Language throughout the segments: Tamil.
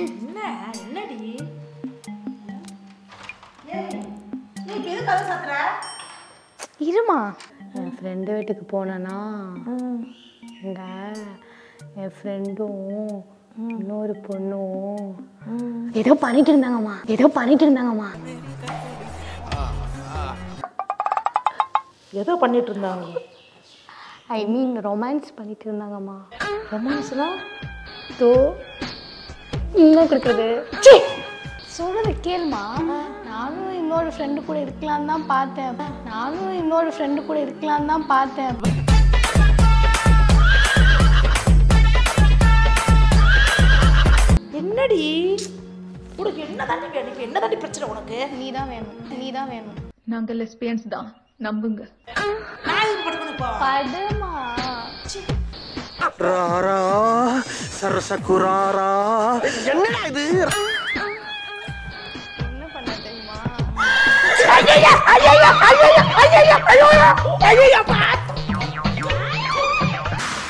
என்ன என்னடி நீ எது கதை சாத்துற? இருமா. என் ஃப்ரெண்டு வீட்டுக்கு போனேன்னா இங்க என் ஃப்ரெண்டும் இன்னொரு பொண்ணும் ஏதோ பண்ணிட்டு இருந்தாங்கம்மா. ஏதோ பண்ணிட்டு இருந்தாங்க. ஐ மீன் ரொமான்ஸ் பண்ணிட்டு இருந்தாங்கம்மா. ரொமான்ஸ்னா தோ இன்னும் கொடுக்குறது சொல்றது கேளுமா. நானும் இன்னொரு ஃப்ரெண்டு கூட இருக்கலான்னு தான் பார்த்தேன். என்னடி உனக்கு என்ன தாண்டி வேணும்? என்ன தாண்டி பிரச்சனை உனக்கு? நீ தான் வேணும். நாங்க லெஸ்பியன்ஸ் தான், நம்புங்க. நான் எதுக்கு படுக்கணும் இப்போ? படுமா. ராரா சரசகுராரா என்னடா இது? என்ன பண்ண தெரியுமா?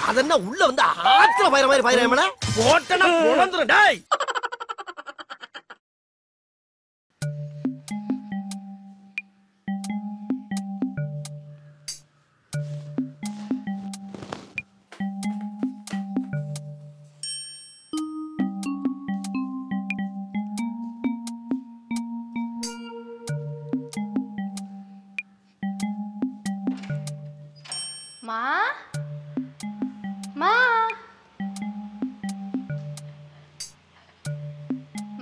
அதென்ன உள்ள வந்து ஆத்திர பயிர மாதிரி பயிரமேனா போட்டனா பொளந்துரும் டேய்.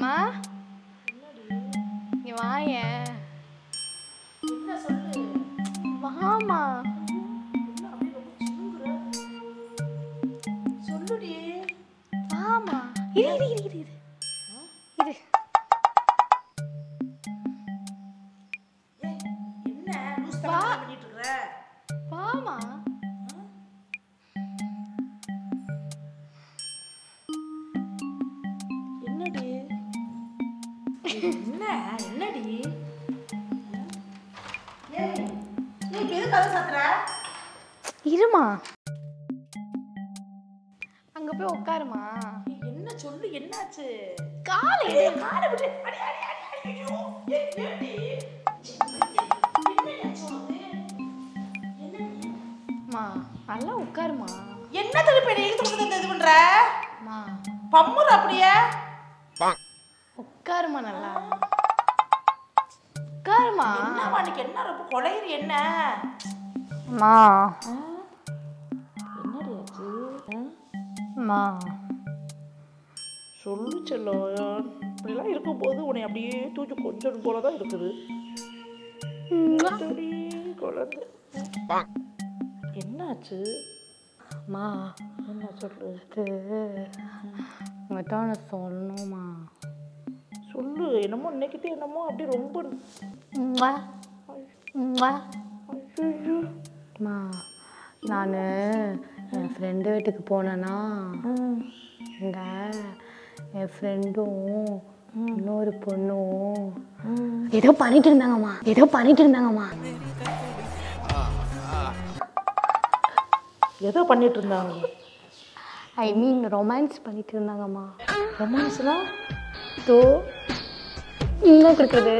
மா நீ வாயேன். என்ன சொல்லு? வாமா. என்ன அப்படியே ரொம்ப சின்னுங்குற? சொல்லுடி. வாமா. இரு. என்ன லூஸ் தனமா பண்ணிட்டு இருக்கற? வாமா. என்னடி என்னடி ஏய் நீ எது கதை சாத்துற? இருமா. அங்க போய் உட்காருமா. நீ என்ன சொல்லு? என்னாச்சு? காலை காலை விட்டு அடி ஐயோ ஏய் ஏடி என்ன சொல்லுது? என்னடி மா நல்லா உட்காருமா. என்ன திருப்பி நீ இழுத்து இது பண்ற? மா பம்முற அப்படியே உட்காருமா. நல்லா உட்காருமா. என்னமா நீ என்ன ரொம்ப கொலையிற என்ன? மா என்னடி ஆச்சு? மா சொல்லு செல்லம். இப்படிலாம் இருக்கும்போது உன்னை அப்படியே தூக்கி கொஞ்சம் போல தான் இருக்குது. குழந்தை என்னாச்சு? மா என்ன சொல்லு? உங்கள்கிட்ட ஒன்று சொல்லணுமா. சொல்லு. என்னமோ இன்னைக்கிட்டே என்னமோ அப்படியே ரொம்ப மா நான் என் ஃப்ரெண்டு வீட்டுக்கு போனேன்னா இங்க என் ஃப்ரெண்டும் இன்னொரு பொண்ணும் ஏதோ பண்ணிட்டு இருந்தாங்கம்மா. ஏதோ பண்ணிட்டு இருந்தாங்க. ஐ மீன் ரொமான்ஸ் பண்ணிட்டு இருந்தாங்கம்மா. ரொமான்ஸ்னா தோ இன்னும் கொடுக்குறது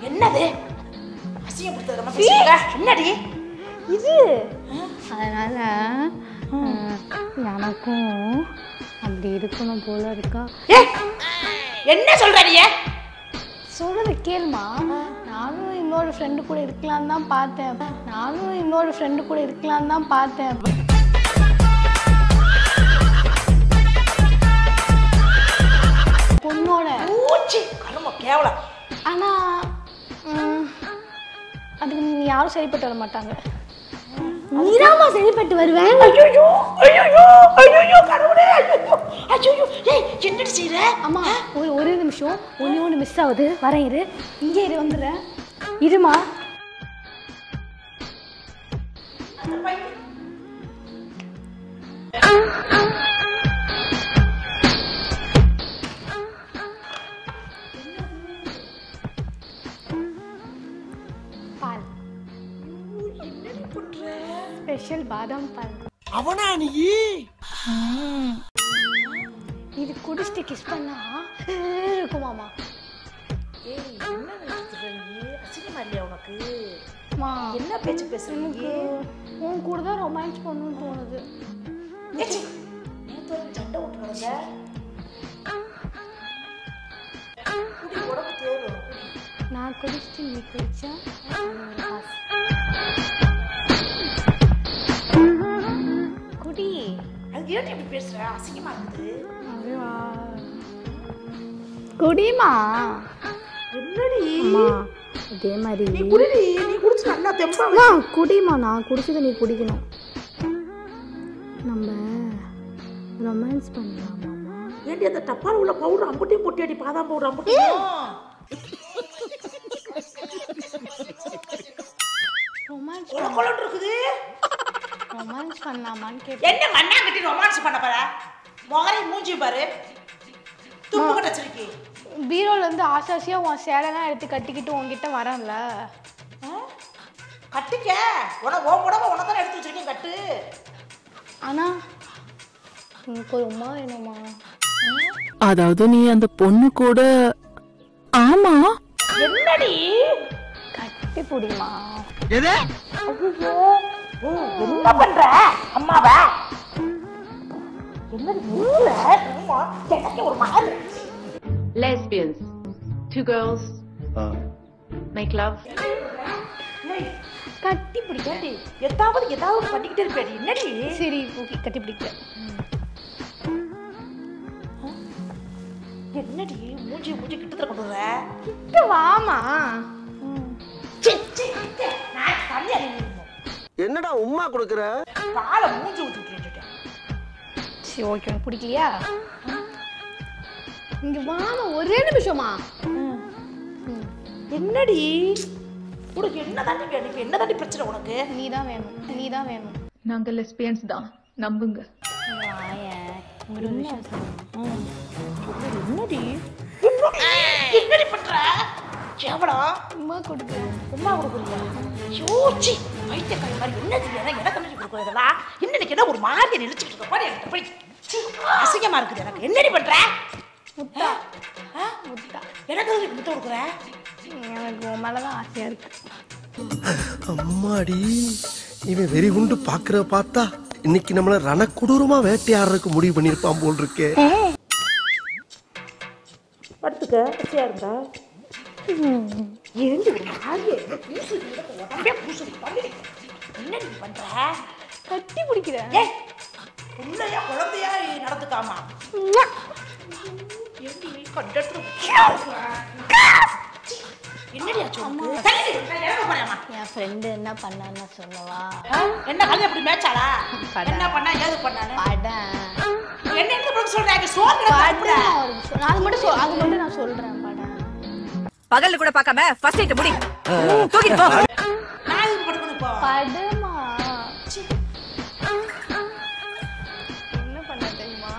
என்னது? அசிங்கப்படுத்துறது என்னடி இது? அதனால எனக்கும் அப்படி இருக்கணும் போல இருக்கா. என்ன சொல்ற நீ? சொல்றது கேளுமா. நானும் இன்னொரு ஃப்ரெண்டு கூட இருக்கலான்னு தான் பார்த்தேன். பொண்ணோட பூச்சி கரும கேவலம். ஆனா அதுக்கு நீங்க யாரும் சரிப்பட்டு வர மாட்டாங்க. நீராமா சரிப்பட்டு வருவேன். ஐயோ கடவுளே. ஐயோ ஏய் என்னடி செய்ற? அம்மா ஒரு நிமிஷம். ஒன்று மிஸ் ஆகுது. வரேன் இரு. இங்கே இரு வந்துடுறேன். இருமா. பால் ஸ்பெஷல் பாதாம் பால். அவனா நீ? இது குடிச்சிட்டு கிஸ் பண்ணா இருக்குமாமா. ஏய் என்ன நினைச்சிட்டு நீ? அசிங்கமா இல்லையா உனக்கு? மா என்ன பேச்சு பேசுறீங்க? உன் கூட தான் ரொமான்ஸ் பண்ணணும்னு தோணுது. ஏச்சி நேத்து சண்டை விட்டுறத குடி உடம்பு தேரும். நான் குடிச்சிட்டு நீ குடிச்சா குடி. அது ஏன் இப்படி பேசுற? அசிங்கமா இருக்குது. குடிமா. என்னடி இதே மாதிரி நீ குடிடி. நீ குடிச்சு நல்லா தெம்பா குடிமா. நான் குடிச்சதை நீ குடிக்கணும். நம்ம ரொமான்ஸ் பண்ணலாமாமா? ஏண்டி அந்த டப்பால உள்ள பவுடர் அம்புட்டியும் போட்டியடி? பாதாம் பவுடர் அம்புட்டியும் ரொமான்ஸ் கொலகொலன்னு இருக்குது. ரொமான்ஸ் பண்ணலாமான்னு கேட்டேன். என்ன மண்ணா கட்டி ரொமான்ஸ் பண்ண போற? முகரை மூஞ்சி பாரு, துப்பு கட்ட வச்சிருக்கி. பீரோல இருந்து ஆசாசியா உன் சேலைலாம் எடுத்து கட்டிக்கிட்டு உன்கிட்ட வரேன்ல. கட்டிக்க. உனக்கு ஓ உடம்ப உனதானே எடுத்து வச்சிருக்கேன், கட்டு. ஆனா உனக்கு ஒரு உமா வேணுமா? அதாவது நீ அந்த பொண்ணு கூட? ஆமா. என்னடி கட்டி புடிமா. எது? என்ன பண்ற அம்மாவா? என்னடி மூள? எனக்கு ஒரு மாதிரி. Lesbians. Two girls make love. கட்டி பிடிக்காடி. ஏதாவது பண்ணிக்கிட்டே இருப்பேடி. என்னடி? சரி ஓகே கட்டி பிடிக்க. என்னடி மூஞ்சி கிட்டத்துல கொண்டு வர? கிட்ட வாமா. நான் தண்ணி அடிக்கணும். என்னடா உம்மா கொடுக்குற? பாலை மூஞ்சி ஊத்திட்டேன். சரி ஓகே உனக்கு பிடிக்கலையா? இங்க வாமா ஒரே நிமிஷமா. என்னடி உனக்கு என்ன தாண்டி வேணும்? என்ன தாண்டி பிரச்சனை உனக்கு? நீ தான் வேணும். நாங்க லெஸ்பியன்ஸ் தான், நம்புங்க. வாயேன் ஒரு விஷயம் சொல்லணும். என்னடி பண்ற? கேவலா உமா கொடுக்குறேன். உமா கொடுக்குறியா? யோசி வைத்தியக்காரி மாதிரி என்னது எனக்கு என்ன கொடுக்குறது இதெல்லாம்? இன்னைக்கு என்ன ஒரு மாதிரி நினைச்சுட்டு இருக்க பாரு. எனக்கு போய் அசிங்கமா இருக்குது. எனக்கு என்னடி பண்ற? முத்தா எனக்கு முத்த கொடுக்குற? எனக்கு உன் மேலதான் ஆசையா இருக்கு. அம்மாடி இவன் வெறி குண்டு பாக்குற பார்த்தா இன்னைக்கு நம்மள ரணக்குடூரமா வேட்டையாடுறதுக்கு முடிவு பண்ணிருப்பான் போல் இருக்கே. படுத்துக்க பசியா இருந்தா ஏண்டி ஒரு மாதிரியே உடம்பே பூசுது. என்னடி பண்ற? கட்டி பிடிக்கிறேன். ஏய் உன்னையா குழந்தையா நடந்துக்காமா? என்னடி ஆச்சு? என் ஃப்ரெண்டு என்ன பண்ணான்னு சொல்லவா? என்ன கல்வி அப்படி மேய்ச்சாளா? என்ன பண்ணா ஏது பண்ணானு? படம் என்ன எடுத்து சொல்றாங்க? சோறு அது மட்டும் நான் சொல்றேன். படம் பகல்ல கூட பார்க்காம ஃபர்ஸ்ட் நைட் முடி தூக்கிட்டு போ. நான் இது படுக்கணும் இப்போ. படமா என்ன பண்ண தெரியுமா?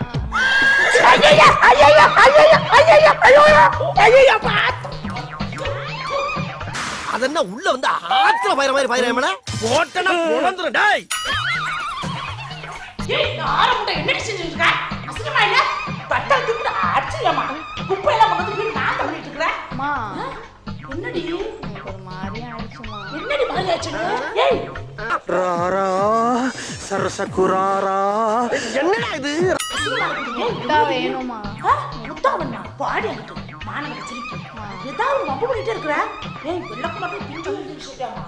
அதென்ன உள்ள வந்து ஆத்திர பயிர மாதிரி பயிரமல போட்டனா உடந்துரும். டேய் ஏய் நார முட்டை என்னடி செஞ்சிட்டு இருக்க? அசிங்கமா இல்ல? தட்டை தூக்கிட்டு அடிச்சிடலாமா? குப்பை எல்லாம் கொண்டு வந்து நான் பண்ணிட்டு இருக்கறேன். அம்மா என்னடி எனக்கு ஒரு மாதிரியா ஆயிடுச்சுமா. என்னடி மாதிரி ஆச்சு? ஏய் ராரா சரசகுராரா என்னடா இது? முத்தா வேணுமா? முத்தாவண்ணா பாடி அங்கிட்டு மானவ சிரிக்கு. ஏதாவது வம்பு பண்ணிட்டே இருக்கற? ஏய் வெள்ளக்கு மட்டும் பிஞ்சு வந்து சொல்றாமா?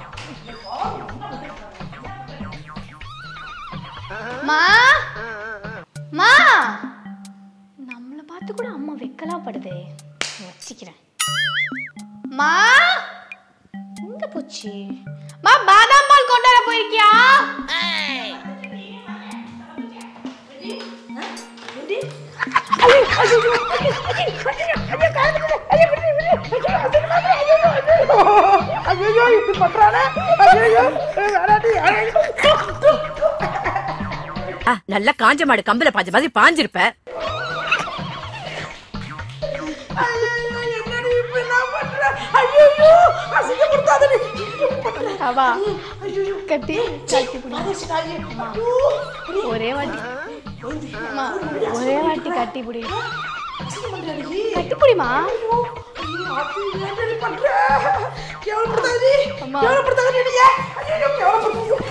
மா மா நம்மள பார்த்து கூட அம்மா வெக்கலாம் படுதே. வச்சிக்கிறேன். மா எங்க போச்சு? மா பாதாம் பால் கொண்டு வர போயிருக்கியா? நல்ல காஞ்ச மாடு கம்பல பாஞ்ச மாதிரி பாஞ்சிருப்ப. அவா கட்டி கட்டி ஒரே வாட்டி ஒரே வாட்டி கட்டி பிடி. கட்டி பிடிமா. கேவலப்படுத்தாதே. கேவலப்படுத்தாதே நீங்க. ஐயோ கேவலப்படுத்தாதே.